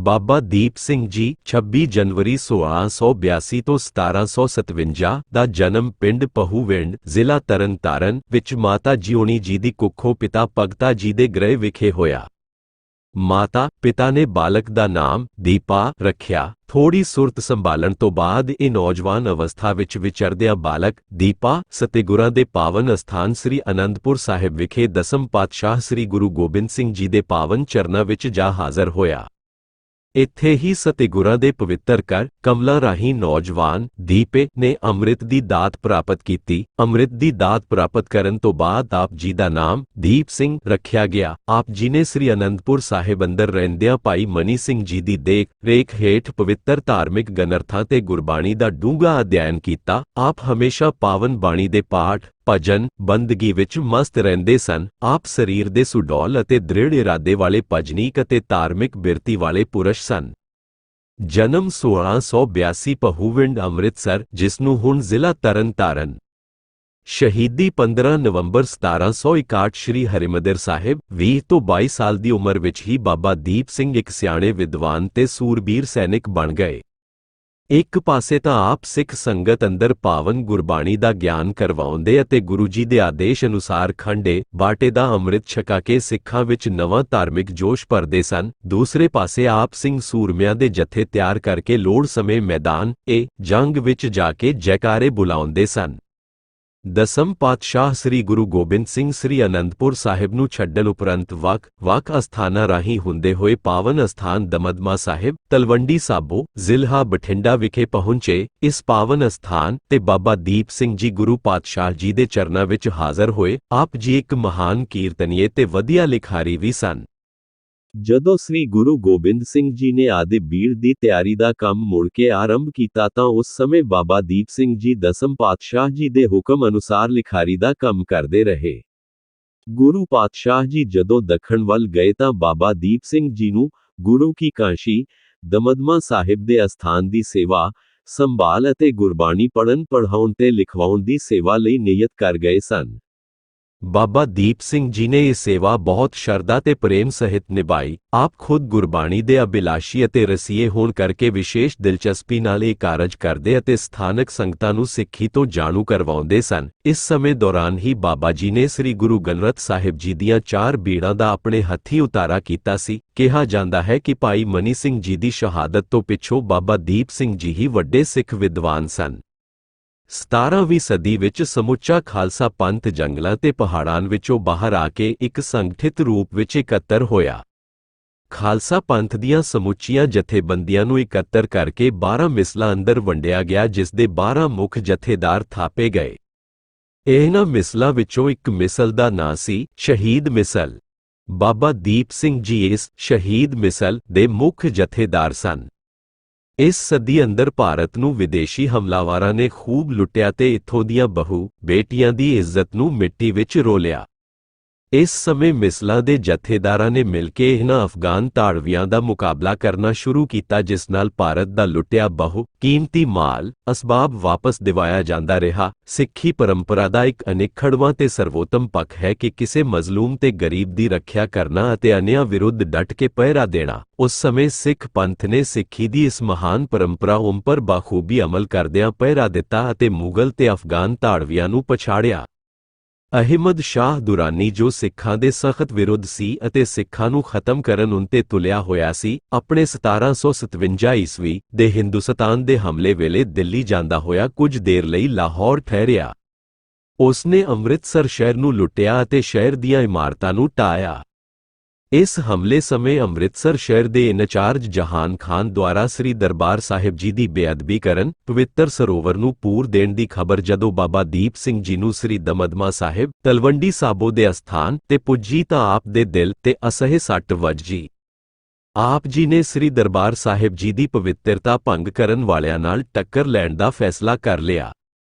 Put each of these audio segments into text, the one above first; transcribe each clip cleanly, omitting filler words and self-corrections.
ਬਾਬਾ ਦੀਪ ਸਿੰਘ ਜੀ 26 ਜਨਵਰੀ 1682 ਤੋਂ 1757 ਦਾ ਜਨਮ ਪਿੰਡ ਪਹੂਵਿੰਡ ਜ਼ਿਲ੍ਹਾ ਤਰਨਤਾਰਨ ਵਿੱਚ ਮਾਤਾ ਜਿਉਣੀ ਜੀ ਦੀ ਕੁੱਖੋਂ ਪਿਤਾ ਭਗਤਾ ਜੀ ਦੇ ਗ੍ਰਹਿ ਵਿਖੇ ਹੋਇਆ। ਮਾਤਾ ਪਿਤਾ ਨੇ ਬਾਲਕ ਦਾ ਨਾਮ ਦੀਪਾ ਰੱਖਿਆ। ਥੋੜੀ ਸੁਰਤ ਸੰਭਾਲਣ ਤੋਂ ਬਾਅਦ ਇਹ ਨੌਜਵਾਨ ਅਵਸਥਾ ਵਿੱਚ ਵਿਚਰਦਿਆਂ ਬਾਲਕ ਦੀਪਾ ਸਤਿਗੁਰਾਂ ਦੇ ਪਾਵਨ ਅਸਥਾਨ ਸ੍ਰੀ ਅਨੰਦਪੁਰ ਸਾਹਿਬ ਵਿਖੇ ਦਸਮ ਪਾਤਸ਼ਾਹ ਸ੍ਰੀ ਗੁਰੂ ਗੋਬਿੰਦ ਸਿੰਘ ਜੀ ਦੇ ਪਾਵਨ ਚਰਨਾਂ ਵਿੱਚ ਜਾ ਹਾਜ਼ਰ ਹੋਇਆ। ਇੱਥੇ ਹੀ ਸਤਿਗੁਰਾਂ ਦੇ ਪਵਿੱਤਰ ਕਰ ਕਮਲਾਂ ਰਾਹੀਂ ਨੌਜਵਾਨ ਦੀਪੇ ਨੇ ਅੰਮ੍ਰਿਤ ਦੀ ਦਾਤ ਪ੍ਰਾਪਤ ਕੀਤੀ। ਅੰਮ੍ਰਿਤ ਦੀ ਦਾਤ ਪ੍ਰਾਪਤ ਕਰਨ ਤੋਂ ਬਾਅਦ ਆਪ ਜੀ ਦਾ ਨਾਮ ਦੀਪ ਸਿੰਘ ਰੱਖਿਆ ਗਿਆ। ਆਪ ਜੀ ਨੇ ਸ੍ਰੀ ਅਨੰਦਪੁਰ ਸਾਹਿਬ ਅੰਦਰ ਰਹਿੰਦਿਆਂ ਭਾਈ ਮਨੀ ਸਿੰਘ ਜੀ ਦੀ ਦੇਖ ਰੇਖ ਹੇਠ ਪਵਿੱਤਰ ਧਾਰਮਿਕ ਗ੍ਰੰਥਾਂ ਤੇ ਗੁਰਬਾਣੀ ਦਾ ਡੂੰਘਾ ਅਧਿਐਨ ਕੀਤਾ। ਆਪ ਹਮੇਸ਼ਾ ਪਾਵਨ ਬਾਣੀ ਦੇ ਪਾਠ ਭਜਨ ਬੰਦਗੀ ਵਿੱਚ ਮਸਤ ਰਹਿੰਦੇ ਸਨ। ਆਪ ਸਰੀਰ ਦੇ ਸੁਡੌਲ ਅਤੇ ਦ੍ਰਿੜ ਇਰਾਦੇ ਵਾਲੇ ਭਜਨੀਕ ਅਤੇ ਧਾਰਮਿਕ ਬਿਰਤੀ ਵਾਲੇ ਪੁਰਸ਼ ਸਨ। ਜਨਮ 1682 ਪਹੂਵਿੰਡ ਅੰਮ੍ਰਿਤਸਰ, ਜਿਸ ਨੂੰ ਹੁਣ ਜ਼ਿਲ੍ਹਾ ਤਰਨਤਾਰਨ। ਸ਼ਹੀਦੀ 15 ਨਵੰਬਰ 1761 ਸ਼੍ਰੀ ਹਰਿਮੰਦਰ ਸਾਹਿਬ। 20 ਤੋਂ 22 ਸਾਲ ਦੀ ਉਮਰ ਵਿੱਚ ਹੀ ਬਾਬਾ ਦੀਪ ਸਿੰਘ ਇੱਕ ਸਿਆਣੇ ਵਿਦਵਾਨ ਤੇ ਸੂਰਬੀਰ ਸੈਨਿਕ ਬਣ ਗਏ। ਇੱਕ ਪਾਸੇ ਤਾਂ ਆਪ ਸਿੱਖ ਸੰਗਤ ਅੰਦਰ ਪਾਵਨ ਗੁਰਬਾਣੀ ਦਾ ਗਿਆਨ ਕਰਵਾਉਂਦੇ ਅਤੇ ਗੁਰੂ ਜੀ ਦੇ ਆਦੇਸ਼ ਅਨੁਸਾਰ ਖੰਡੇ ਬਾਟੇ ਦਾ ਅੰਮ੍ਰਿਤ ਛਕਾ ਕੇ ਸਿੱਖਾਂ ਵਿੱਚ ਨਵਾਂ ਧਾਰਮਿਕ ਜੋਸ਼ ਭਰਦੇ ਸਨ। ਦੂਸਰੇ ਪਾਸੇ ਆਪ ਸਿੰਘ ਸੂਰਮਿਆਂ ਦੇ ਜਥੇ ਤਿਆਰ ਕਰਕੇ ਲੋੜ ਸਮੇਂ ਮੈਦਾਨ-ਏ-ਜੰਗ ਵਿੱਚ ਜਾ ਕੇ ਜੈਕਾਰੇ ਬੁਲਾਉਂਦੇ ਸਨ। ਦਸਮ ਪਾਤਸ਼ਾਹ ਸ੍ਰੀ ਗੁਰੂ ਗੋਬਿੰਦ ਸਿੰਘ ਸ੍ਰੀ ਅਨੰਦਪੁਰ ਸਾਹਿਬ ਨੂੰ ਛੱਡਣ ਉਪਰੰਤ ਵੱਖ ਅਸਥਾਨਾਂ ਰਾਹੀਂ ਹੁੰਦੇ ਹੋਏ ਪਾਵਨ ਅਸਥਾਨ ਦਮਦਮਾ ਸਾਹਿਬ, ਤਲਵੰਡੀ ਸਾਬੋ, ਜ਼ਿਲ੍ਹਾ ਬਠਿੰਡਾ ਵਿਖੇ ਪਹੁੰਚੇ। ਇਸ ਪਾਵਨ ਅਸਥਾਨ ਤੇ ਬਾਬਾ ਦੀਪ ਸਿੰਘ ਜੀ ਗੁਰੂ ਪਾਤਸ਼ਾਹ ਜੀ ਦੇ ਚਰਨਾਂ ਵਿੱਚ ਹਾਜ਼ਰ ਹੋਏ। ਆਪ ਜੀ ਇੱਕ ਮਹਾਨ ਕੀਰਤਨੀਏ ਤੇ ਵਧੀਆ ਲਿਖਾਰੀ ਵੀ ਸਨ। ਜਦੋਂ ਸ੍ਰੀ ਗੁਰੂ ਗੋਬਿੰਦ ਸਿੰਘ ਜੀ ਨੇ ਆਦਿ ਬੀੜ ਦੀ ਤਿਆਰੀ ਦਾ ਕੰਮ ਮੁੜ ਕੇ ਆਰੰਭ ਕੀਤਾ ਤਾਂ ਉਸ ਸਮੇਂ ਬਾਬਾ ਦੀਪ ਸਿੰਘ ਜੀ ਦਸਮ ਪਾਤਸ਼ਾਹ ਜੀ ਦੇ ਹੁਕਮ ਅਨੁਸਾਰ ਲਿਖਾਰੀ ਦਾ ਕੰਮ ਕਰਦੇ ਰਹੇ। ਗੁਰੂ ਪਾਤਸ਼ਾਹ ਜੀ ਜਦੋਂ ਦੱਖਣ ਵੱਲ ਗਏ ਤਾਂ ਬਾਬਾ ਦੀਪ ਸਿੰਘ ਜੀ ਨੂੰ ਗੁਰੂ ਕੀ ਕਾਸ਼ੀ ਦਮਦਮਾ ਸਾਹਿਬ ਦੇ ਅਸਥਾਨ ਦੀ ਸੇਵਾ ਸੰਭਾਲ ਅਤੇ ਗੁਰਬਾਣੀ ਪੜ੍ਹਾਉਣ ਤੇ ਲਿਖਵਾਉਣ ਦੀ ਸੇਵਾ ਲਈ ਨਿਯਤ ਕਰ ਗਏ ਸਨ। ਬਾਬਾ ਦੀਪ ਸਿੰਘ ਜੀ ਨੇ ਇਹ ਸੇਵਾ ਬਹੁਤ ਸ਼ਰਧਾ ਤੇ ਪ੍ਰੇਮ ਸਹਿਤ ਨਿਭਾਈ। ਆਪ ਖੁਦ ਗੁਰਬਾਣੀ ਦੇ ਅਭਿਲਾਸ਼ੀ ਅਤੇ ਰਸੀਏ ਹੋਣ ਕਰਕੇ ਵਿਸ਼ੇਸ਼ ਦਿਲਚਸਪੀ ਨਾਲ ਇਹ ਕਾਰਜ ਕਰਦੇ ਅਤੇ ਸਥਾਨਕ ਸੰਗਤਾਂ ਨੂੰ ਸਿੱਖੀ ਤੋਂ ਜਾਣੂ ਕਰਵਾਉਂਦੇ ਸਨ। ਇਸ ਸਮੇਂ ਦੌਰਾਨ ਹੀ ਬਾਬਾ ਜੀ ਨੇ ਸ੍ਰੀ ਗੁਰੂ ਗ੍ਰੰਥ ਸਾਹਿਬ ਜੀ ਦੀਆਂ 4 ਬੀੜਾਂ ਦਾ ਆਪਣੇ ਹੱਥੀਂ ਉਤਾਰਾ ਕੀਤਾ ਸੀ। ਕਿਹਾ ਜਾਂਦਾ ਹੈ ਕਿ ਭਾਈ ਮਨੀ ਸਿੰਘ ਜੀ ਦੀ ਸ਼ਹਾਦਤ ਤੋਂ ਪਿੱਛੋਂ ਬਾਬਾ ਦੀਪ ਸਿੰਘ ਜੀ ਹੀ ਵੱਡੇ ਸਿੱਖ ਵਿਦਵਾਨ ਸਨ। 17ਵੀਂ ਸਦੀ ਵਿੱਚ ਸਮੁੱਚਾ ਖਾਲਸਾ ਪੰਥ ਜੰਗਲਾਂ ਤੇ ਪਹਾੜਾਂ ਵਿੱਚੋਂ ਬਾਹਰ ਆ ਕੇ ਇੱਕ ਸੰਗਠਿਤ ਰੂਪ ਵਿੱਚ ਇਕੱਤਰ ਹੋਇਆ। ਖਾਲਸਾ ਪੰਥ ਦੀਆਂ ਸਮੁੱਚੀਆਂ ਜਥੇਬੰਦੀਆਂ ਨੂੰ ਇਕੱਤਰ ਕਰਕੇ 12 ਮਿਸਲਾਂ ਅੰਦਰ ਵੰਡਿਆ ਗਿਆ, ਜਿਸ ਦੇ 12 ਮੁੱਖ ਜਥੇਦਾਰ ਥਾਪੇ ਗਏ। ਇਹਨਾਂ ਮਿਸਲਾਂ ਵਿੱਚੋਂ ਇੱਕ ਮਿਸਲ ਦਾ ਨਾਂ ਸੀ ਸ਼ਹੀਦ ਮਿਸਲ। ਬਾਬਾ ਦੀਪ ਸਿੰਘ ਜੀ ਇਸ ਸ਼ਹੀਦ ਮਿਸਲ ਦੇ ਮੁੱਖ ਜਥੇਦਾਰ ਸਨ। ਇਸ ਸਦੀ ਅੰਦਰ ਭਾਰਤ ਨੂੰ ਵਿਦੇਸ਼ੀ ਹਮਲਾਵਰਾਂ ਨੇ ਖੂਬ ਲੁੱਟਿਆ ਤੇ ਇੱਥੋਂ ਦੀਆਂ ਬਹੂ-ਬੇਟੀਆਂ ਦੀ ਇੱਜ਼ਤ ਨੂੰ ਮਿੱਟੀ ਵਿੱਚ ਰੋਲਿਆ। ਇਸ ਸਮੇਂ ਮਿਸਲਾਂ ਦੇ ਜਥੇਦਾਰਾਂ ਨੇ ਮਿਲ ਕੇ ਇਹਨਾਂ ਅਫਗਾਨ ਧਾੜਵੀਆਂ ਦਾ ਮੁਕਾਬਲਾ ਕਰਨਾ ਸ਼ੁਰੂ ਕੀਤਾ, ਜਿਸ ਨਾਲ ਭਾਰਤ ਦਾ ਲੁੱਟਿਆ ਕੀਮਤੀ ਮਾਲ ਅਸਬਾਬ ਵਾਪਸ ਦਿਵਾਇਆ ਜਾਂਦਾ ਰਿਹਾ। ਸਿੱਖੀ ਪਰੰਪਰਾ ਦਾ ਇੱਕ ਅਨਿੱਖੜਵਾਂ ਤੇ ਸਰਵੋਤਮ ਪੱਖ ਹੈ ਕਿ ਕਿਸੇ ਮਜ਼ਲੂਮ ਤੇ ਗਰੀਬ ਦੀ ਰੱਖਿਆ ਕਰਨਾ ਅਤੇ ਅਨਿਆਂ ਵਿਰੁੱਧ ਡਟ ਕੇ ਪਹਿਰਾ ਦੇਣਾ। ਉਸ ਸਮੇਂ ਸਿੱਖ ਪੰਥ ਨੇ ਸਿੱਖੀ ਦੀ ਇਸ ਮਹਾਨ ਪਰੰਪਰਾ ਉੱਪਰ ਬਾਖੂਬੀ ਅਮਲ ਕਰਦਿਆਂ ਪਹਿਰਾ ਦਿੱਤਾ ਅਤੇ ਮੁਗਲ ਤੇ ਅਫਗਾਨ ਧਾੜਵੀਆਂ ਨੂੰ ਪਛਾੜਿਆ। ਅਹਿਮਦ ਸ਼ਾਹ ਦੁਰਾਨੀ, ਜੋ ਸਿੱਖਾਂ ਦੇ ਸਖਤ ਵਿਰੁੱਧ ਸੀ ਅਤੇ ਸਿੱਖਾਂ ਨੂੰ ਖਤਮ ਕਰਨ ਉੱਤੇ ਤੁਲਿਆ ਹੋਇਆ ਸੀ, ਆਪਣੇ 1757 ਈਸਵੀ ਦੇ ਹਿੰਦੁਸਤਾਨ ਦੇ ਹਮਲੇ ਵੇਲੇ ਦਿੱਲੀ ਜਾਂਦਾ ਹੋਇਆ ਕੁਝ ਦੇਰ ਲਈ ਲਾਹੌਰ ਠਹਿਰਿਆ। ਉਸਨੇ ਅੰਮ੍ਰਿਤਸਰ ਸ਼ਹਿਰ ਨੂੰ ਲੁੱਟਿਆ ਅਤੇ ਸ਼ਹਿਰ ਦੀਆਂ ਇਮਾਰਤਾਂ ਨੂੰ ਢਾਹਿਆ। ਇਸ ਹਮਲੇ ਸਮੇਂ ਅੰਮ੍ਰਿਤਸਰ ਸ਼ਹਿਰ ਦੇ ਇੰਚਾਰਜ ਜਹਾਨ ਖਾਨ ਦੁਆਰਾ ਸ੍ਰੀ ਦਰਬਾਰ ਸਾਹਿਬ ਜੀ ਦੀ ਬੇਅਦਬੀ ਕਰਨ, ਪਵਿੱਤਰ ਸਰੋਵਰ ਨੂੰ ਪੂਰ ਦੇਣ ਦੀ ਖਬਰ ਜਦੋਂ ਬਾਬਾ ਦੀਪ ਸਿੰਘ ਜੀ ਨੂੰ ਸ੍ਰੀ ਦਮਦਮਾ ਸਾਹਿਬ, ਤਲਵੰਡੀ ਸਾਬੋ ਦੇ ਅਸਥਾਨ ਤੇ ਪੁੱਜੀ ਤਾਂ ਆਪ ਦੇ ਦਿਲ ਤੇ ਅਸਹਿ ਸੱਟ ਵੱਜੀ। ਆਪ ਜੀ ਨੇ ਸ੍ਰੀ ਦਰਬਾਰ ਸਾਹਿਬ ਜੀ ਦੀ ਪਵਿੱਤਰਤਾ ਭੰਗ ਕਰਨ ਵਾਲਿਆਂ ਨਾਲ ਟੱਕਰ ਲੈਣ ਦਾ ਫੈਸਲਾ ਕਰ ਲਿਆ।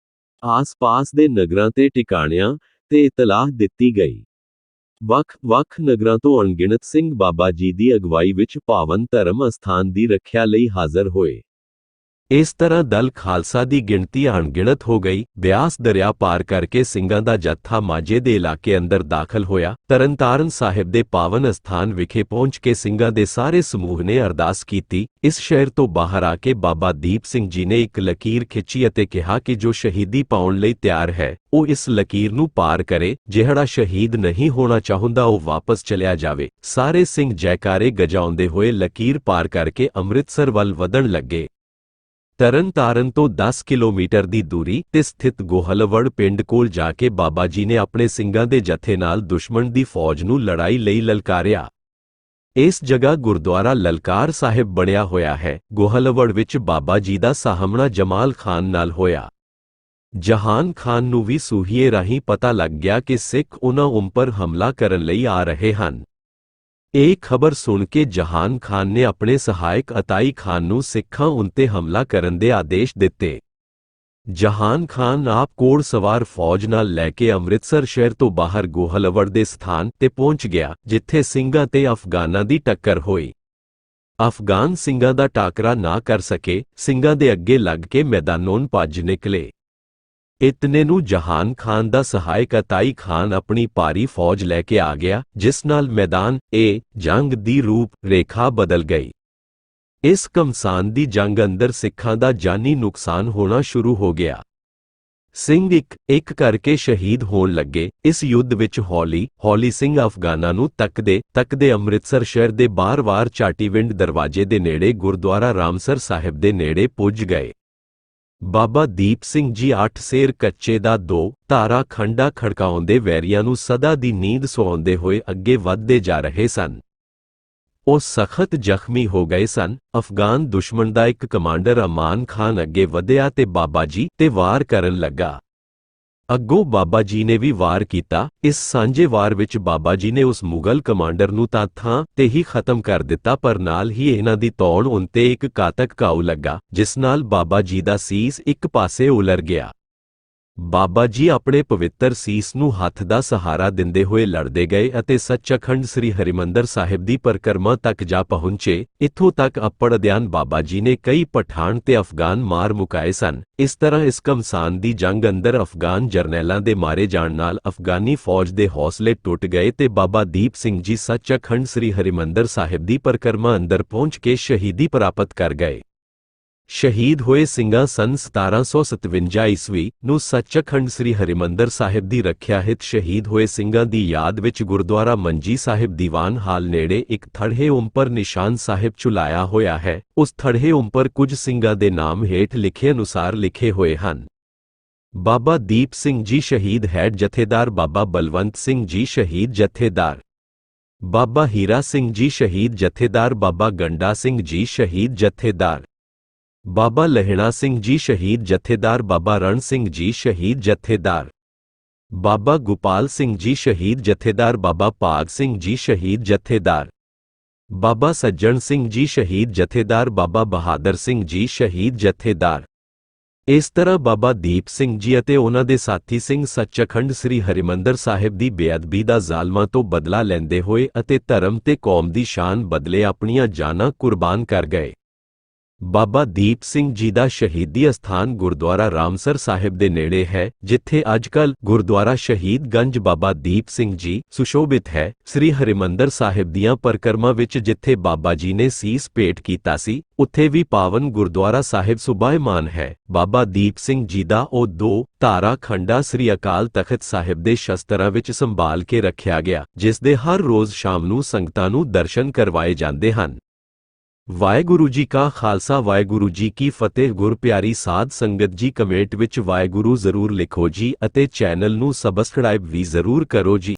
ਆਸ-ਪਾਸ ਦੇ ਨਗਰਾਂ ਤੇ ਟਿਕਾਣਿਆਂ ਤੇ ਇਤਲਾਹ ਦਿੱਤੀ ਗਈ। ਵੱਖ-ਵੱਖ ਨਗਰਾਂ ਤੋਂ ਅਣਗਿਣਤ ਸਿੰਘ ਬਾਬਾ ਜੀ ਦੀ ਅਗਵਾਈ ਵਿੱਚ ਪਾਵਨ ਧਰਮ ਅਸਥਾਨ ਦੀ ਰੱਖਿਆ ਲਈ ਹਾਜ਼ਰ ਹੋਏ। ਇਸ ਤਰ੍ਹਾਂ ਦਲ ਖਾਲਸਾ ਦੀ ਗਿਣਤੀ ਅਣਗਿਣਤ ਹੋ ਗਈ। ਬਿਆਸ ਦਰਿਆ ਪਾਰ ਕਰਕੇ ਸਿੰਘਾਂ ਦਾ ਜੱਥਾ ਮਾਝੇ ਦੇ ਇਲਾਕੇ ਅੰਦਰ ਦਾਖਲ ਹੋਇਆ। ਤਰਨਤਾਰਨ ਸਾਹਿਬ ਦੇ ਪਾਵਨ ਅਸਥਾਨ ਵਿਖੇ ਪਹੁੰਚ ਕੇ ਸਿੰਘਾਂ ਦੇ ਸਾਰੇ ਸਮੂਹ ਨੇ ਅਰਦਾਸ ਕੀਤੀ। ਇਸ ਸ਼ਹਿਰ ਤੋਂ ਬਾਹਰ ਆ ਕੇ ਬਾਬਾ ਦੀਪ ਸਿੰਘ ਜੀ ਨੇ ਇੱਕ ਲਕੀਰ ਖਿੱਚੀ ਅਤੇ ਕਿਹਾ ਕਿ ਜੋ ਸ਼ਹੀਦੀ ਪਾਉਣ ਲਈ ਤਿਆਰ ਹੈ ਉਹ ਇਸ ਲਕੀਰ ਨੂੰ ਪਾਰ ਕਰੇ, ਜਿਹੜਾ ਸ਼ਹੀਦ ਨਹੀਂ ਹੋਣਾ ਚਾਹੁੰਦਾ ਉਹ ਵਾਪਸ ਚਲਿਆ ਜਾਵੇ। ਸਾਰੇ ਸਿੰਘ ਜੈਕਾਰੇ ਗਜਾਉਂਦੇ ਹੋਏ ਲਕੀਰ ਪਾਰ ਕਰਕੇ ਅੰਮ੍ਰਿਤਸਰ ਵੱਲ ਵਧਣ ਲੱਗੇ। ਤਰਨਤਾਰਨ ਤੋਂ 10 ਕਿਲੋਮੀਟਰ ਦੀ ਦੂਰੀ ਤੇ ਸਥਿਤ ਗੋਹਲਵੜ ਪਿੰਡ ਕੋਲ ਜਾ ਕੇ ਬਾਬਾ ਜੀ ਨੇ ਆਪਣੇ ਸਿੰਘਾਂ ਦੇ ਜਥੇ ਨਾਲ ਦੁਸ਼ਮਣ ਦੀ ਫੌਜ ਨੂੰ ਲੜਾਈ ਲਈ ਲਲਕਾਰਿਆ। ਇਸ ਜਗ੍ਹਾ ਗੁਰਦੁਆਰਾ ਲਲਕਾਰ ਸਾਹਿਬ ਬਣਿਆ ਹੋਇਆ ਹੈ। ਗੋਹਲਵੜ ਵਿੱਚ ਬਾਬਾ ਜੀ ਦਾ ਸਾਹਮਣਾ ਜਮਾਲ ਖਾਨ ਨਾਲ ਹੋਇਆ। ਜਹਾਨ ਖਾਨ ਨੂੰ ਵੀ ਸੂਹੀਏ ਰਾਹੀਂ ਪਤਾ ਲੱਗ ਗਿਆ ਕਿ ਸਿੱਖ ਉਨ੍ਹਾਂ ਉੱਪਰ ਹਮਲਾ ਕਰਨ ਲਈ ਆ ਰਹੇ ਹਨ। ਇਹ ਖਬਰ ਸੁਣ ਕੇ ਜਹਾਨ ਖਾਨ ਨੇ ਆਪਣੇ ਸਹਾਇਕ ਅਤਾਈ ਖਾਨ ਨੂੰ ਸਿੱਖਾਂ ਉੱਤੇ ਹਮਲਾ ਕਰਨ ਦੇ ਆਦੇਸ਼ ਦਿੱਤੇ। ਜਹਾਨ ਖਾਨ ਆਪ ਘੋੜ ਸਵਾਰ ਫੌਜ ਨਾਲ ਲੈ ਕੇ ਅੰਮ੍ਰਿਤਸਰ ਸ਼ਹਿਰ ਤੋਂ ਬਾਹਰ ਗੋਹਲਵੜ ਦੇ ਸਥਾਨ ਤੇ ਪਹੁੰਚ ਗਿਆ, ਜਿੱਥੇ ਸਿੰਘਾਂ ਤੇ ਅਫਗਾਨਾਂ ਦੀ ਟੱਕਰ ਹੋਈ। ਅਫਗਾਨ ਸਿੰਘਾਂ ਦਾ ਟਾਕਰਾ ਨਾ ਕਰ ਸਕੇ, ਸਿੰਘਾਂ ਦੇ ਅੱਗੇ ਲੱਗ ਕੇ ਮੈਦਾਨੋਂ ਭੱਜ ਨਿਕਲੇ। ਇਤਨੇ ਨੂੰ ਜਹਾਨ ਖਾਨ ਦਾ ਸਹਾਇਕ ਅਤਾਈ ਖਾਨ ਆਪਣੀ ਭਾਰੀ ਫੌਜ ਲੈ ਕੇ ਆ ਗਿਆ, ਜਿਸ ਨਾਲ ਮੈਦਾਨ ਜੰਗ ਦੀ ਰੂਪ ਰੇਖਾ ਬਦਲ ਗਈ। ਇਸ ਘਮਸਾਨ ਦੀ ਜੰਗ ਅੰਦਰ ਸਿੱਖਾਂ ਦਾ ਜਾਨੀ ਨੁਕਸਾਨ ਹੋਣਾ ਸ਼ੁਰੂ ਹੋ ਗਿਆ। ਸਿੰਘ ਇੱਕ ਇੱਕ ਕਰਕੇ ਸ਼ਹੀਦ ਹੋਣ ਲੱਗੇ। ਇਸ ਯੁੱਧ ਵਿੱਚ ਹੌਲੀ ਸਿੰਘ ਅਫਗਾਨਾਂ ਨੂੰ ਤੱਕਦੇ ਅੰਮ੍ਰਿਤਸਰ ਸ਼ਹਿਰ ਦੇ ਬਾਰ-ਬਾਰ ਚਾਟੀਵਿੰਡ ਦਰਵਾਜ਼ੇ ਦੇ ਨੇੜੇ ਗੁਰਦੁਆਰਾ ਰਾਮਸਰ ਸਾਹਿਬ ਦੇ ਨੇੜੇ ਪੁੱਜ ਗਏ। ਬਾਬਾ ਦੀਪ ਸਿੰਘ ਜੀ 8 ਸੇਰ ਕੱਚੇ ਦਾ 2 ਧਾਰਾ ਖੰਡਾ ਖੜਕਾਉਂਦੇ ਵੈਰੀਆਂ ਨੂੰ ਸਦਾ ਦੀ ਨੀਂਦ ਸੁਆਉਂਦੇ ਹੋਏ ਅੱਗੇ ਵਧਦੇ ਜਾ ਰਹੇ ਸਨ। ਉਹ ਸਖਤ ਜ਼ਖਮੀ ਹੋ ਗਏ ਸਨ। ਅਫਗਾਨ ਦੁਸ਼ਮਣ ਦਾ ਇੱਕ ਕਮਾਂਡਰ ਅਮਾਨ ਖਾਨ ਅੱਗੇ ਵਧਿਆ ਤੇ ਬਾਬਾ ਜੀ ਤੇ ਵਾਰ ਕਰਨ ਲੱਗਾ। ਅੱਗੋਂ ਬਾਬਾ ਜੀ ਨੇ ਵੀ ਵਾਰ ਕੀਤਾ। ਇਸ ਸਾਂਝੇ ਵਾਰ ਵਿੱਚ ਬਾਬਾ ਜੀ ਨੇ ਉਸ ਮੁਗਲ ਕਮਾਂਡਰ ਨੂੰ ਤਾਂ ਥਾਂ ਤੇ ਹੀ ਖਤਮ ਕਰ ਦਿੱਤਾ, ਪਰ ਨਾਲ ਹੀ ਇਹਨਾਂ ਦੀ ਧੌਣ ਉੱਤੇ ਇੱਕ ਘਾਤਕ ਘਾਉ ਲੱਗਾ, ਜਿਸ ਨਾਲ ਬਾਬਾ ਜੀ ਦਾ ਸੀਸ ਇੱਕ ਪਾਸੇ ਉਲਰ ਗਿਆ। ਬਾਬਾ ਜੀ ਆਪਣੇ ਪਵਿੱਤਰ ਸੀਸ ਨੂੰ ਹੱਥ ਦਾ ਸਹਾਰਾ ਦਿੰਦੇ ਹੋਏ ਲੜਦੇ ਗਏ ਅਤੇ ਸੱਚਖੰਡ ਸ੍ਰੀ ਹਰਿਮੰਦਰ ਸਾਹਿਬ ਦੀ ਪਰਿਕਰਮਾ ਤੱਕ ਜਾ ਪਹੁੰਚੇ। ਇੱਥੋਂ ਤੱਕ ਅਪੜਦਿਆਨ ਬਾਬਾ ਜੀ ਨੇ ਕਈ ਪਠਾਨ ਤੇ ਅਫਗਾਨ ਮਾਰ ਮੁਕਾਏ ਸਨ। ਇਸ ਤਰ੍ਹਾਂ ਇਸ ਘਮਸਾਨ ਦੀ ਜੰਗ ਅੰਦਰ ਅਫਗਾਨ ਜਰਨੈਲਾਂ ਦੇ ਮਾਰੇ ਜਾਣ ਨਾਲ ਅਫਗਾਨੀ ਫੌਜ ਦੇ ਹੌਸਲੇ ਟੁੱਟ ਗਏ ਤੇ ਬਾਬਾ ਦੀਪ ਸਿੰਘ ਜੀ ਸੱਚਖੰਡ ਸ੍ਰੀ ਹਰਿਮੰਦਰ ਸਾਹਿਬ ਦੀ ਪਰਿਕਰਮਾ ਅੰਦਰ ਪਹੁੰਚ ਕੇ ਸ਼ਹੀਦੀ ਪ੍ਰਾਪਤ ਕਰ ਗਏ। ਸ਼ਹੀਦ ਹੋਏ ਸਿੰਘਾਂ ਸੰਨ 1757 ਈਸਵੀ ਨੂੰ ਸੱਚਖੰਡ ਸ੍ਰੀ ਹਰਿਮੰਦਰ ਸਾਹਿਬ ਦੀ ਰੱਖਿਆ ਹਿਤ ਸ਼ਹੀਦ ਹੋਏ ਸਿੰਘਾਂ ਦੀ ਯਾਦ ਵਿੱਚ ਗੁਰਦੁਆਰਾ ਮੰਜੀ ਸਾਹਿਬ ਦੀਵਾਨ ਹਾਲ ਨੇੜੇ ਇੱਕ ਥੜ੍ਹੇ ਉੱਪਰ ਨਿਸ਼ਾਨ ਸਾਹਿਬ ਝੁਲਾਇਆ ਹੋਇਆ ਹੈ। ਉਸ ਥੜ੍ਹੇ ਉੱਪਰ ਕੁਝ ਸਿੰਘਾਂ ਦੇ ਨਾਮ ਹੇਠ ਲਿਖੇ ਅਨੁਸਾਰ ਲਿਖੇ ਹੋਏ ਹਨ। ਬਾਬਾ ਦੀਪ ਸਿੰਘ ਜੀ ਸ਼ਹੀਦ ਹੈਡ ਜਥੇਦਾਰ, ਬਾਬਾ ਬਲਵੰਤ ਸਿੰਘ ਜੀ ਸ਼ਹੀਦ ਜਥੇਦਾਰ, ਬਾਬਾ ਹੀਰਾ ਸਿੰਘ ਜੀ ਸ਼ਹੀਦ ਜਥੇਦਾਰ, ਬਾਬਾ ਗੰਡਾ ਸਿੰਘ ਜੀ ਸ਼ਹੀਦ ਜਥੇਦਾਰ, ਬਾਬਾ ਲਹਿਣਾ ਸਿੰਘ ਜੀ ਸ਼ਹੀਦ ਜਥੇਦਾਰ, ਬਾਬਾ ਰਣ ਸਿੰਘ ਜੀ ਸ਼ਹੀਦ ਜਥੇਦਾਰ, ਬਾਬਾ ਗੋਪਾਲ ਸਿੰਘ ਜੀ ਸ਼ਹੀਦ ਜਥੇਦਾਰ, ਬਾਬਾ ਭਾਗ ਸਿੰਘ ਜੀ ਸ਼ਹੀਦ ਜਥੇਦਾਰ, ਬਾਬਾ ਸੱਜਣ ਸਿੰਘ ਜੀ ਸ਼ਹੀਦ ਜਥੇਦਾਰ, ਬਾਬਾ ਬਹਾਦਰ ਸਿੰਘ ਜੀ ਸ਼ਹੀਦ ਜਥੇਦਾਰ। ਇਸ ਤਰ੍ਹਾਂ ਬਾਬਾ ਦੀਪ ਸਿੰਘ ਜੀ ਅਤੇ ਉਹਨਾਂ ਦੇ ਸਾਥੀ ਸਿੰਘ ਸੱਚਖੰਡ ਸ੍ਰੀ ਹਰਿਮੰਦਰ ਸਾਹਿਬ ਦੀ ਬੇਅਦਬੀ ਦਾ ਜ਼ਾਲਮਾਂ ਤੋਂ ਬਦਲਾ ਲੈਂਦੇ ਹੋਏ ਅਤੇ ਧਰਮ ਤੇ ਕੌਮ ਦੀ ਸ਼ਾਨ ਬਦਲੇ ਆਪਣੀਆਂ ਜਾਨਾਂ ਕੁਰਬਾਨ ਕਰ ਗਏ। ਬਾਬਾ ਦੀਪ ਸਿੰਘ ਜੀ ਦਾ ਸ਼ਹੀਦੀ ਅਸਥਾਨ ਗੁਰਦੁਆਰਾ ਰਾਮਸਰ ਸਾਹਿਬ ਦੇ ਨੇੜੇ ਹੈ, ਜਿੱਥੇ ਅੱਜਕੱਲ ਗੁਰਦੁਆਰਾ ਸ਼ਹੀਦਗੰਜ ਬਾਬਾ ਦੀਪ ਸਿੰਘ ਜੀ ਸੁਸ਼ੋਭਿਤ ਹੈ। ਸ੍ਰੀ ਹਰਿਮੰਦਰ ਸਾਹਿਬ ਦੀਆਂ ਪਰਿਕਰਮਾ ਵਿੱਚ ਜਿੱਥੇ ਬਾਬਾ ਜੀ ਨੇ ਸੀਸ ਭੇਟ ਕੀਤਾ ਸੀ, ਉੱਥੇ ਵੀ ਪਾਵਨ ਗੁਰਦੁਆਰਾ ਸਾਹਿਬ ਸੁਭਾਇਮਾਨ ਹੈ। ਬਾਬਾ ਦੀਪ ਸਿੰਘ ਜੀ ਦਾ ਉਹ 2 ਧਾਰਾ ਖੰਡਾ ਸ੍ਰੀ ਅਕਾਲ ਤਖਤ ਸਾਹਿਬ ਦੇ ਸ਼ਸਤਰਾਂ ਵਿੱਚ ਸੰਭਾਲ ਕੇ ਰੱਖਿਆ ਗਿਆ, ਜਿਸ ਦੇ ਹਰ ਰੋਜ਼ ਸ਼ਾਮ ਨੂੰ ਸੰਗਤਾਂ ਨੂੰ ਦਰਸ਼ਨ ਕਰਵਾਏ ਜਾਂਦੇ ਹਨ। ਵਾਹਿਗੁਰੂ ਜੀ ਕਾ ਖਾਲਸਾ, ਵਾਹਿਗੁਰੂ ਜੀ ਕੀ ਫਤਿਹ। ਗੁਰਪਿਆਰੀ ਸਾਧ ਸੰਗਤ ਜੀ, ਕਮੈਂਟ ਵਿੱਚ ਵਾਹਿਗੁਰੂ ਜ਼ਰੂਰ ਲਿਖੋ ਜੀ ਅਤੇ ਚੈਨਲ ਨੂੰ ਸਬਸਕ੍ਰਾਈਬ ਵੀ ਜ਼ਰੂਰ ਕਰੋ ਜੀ।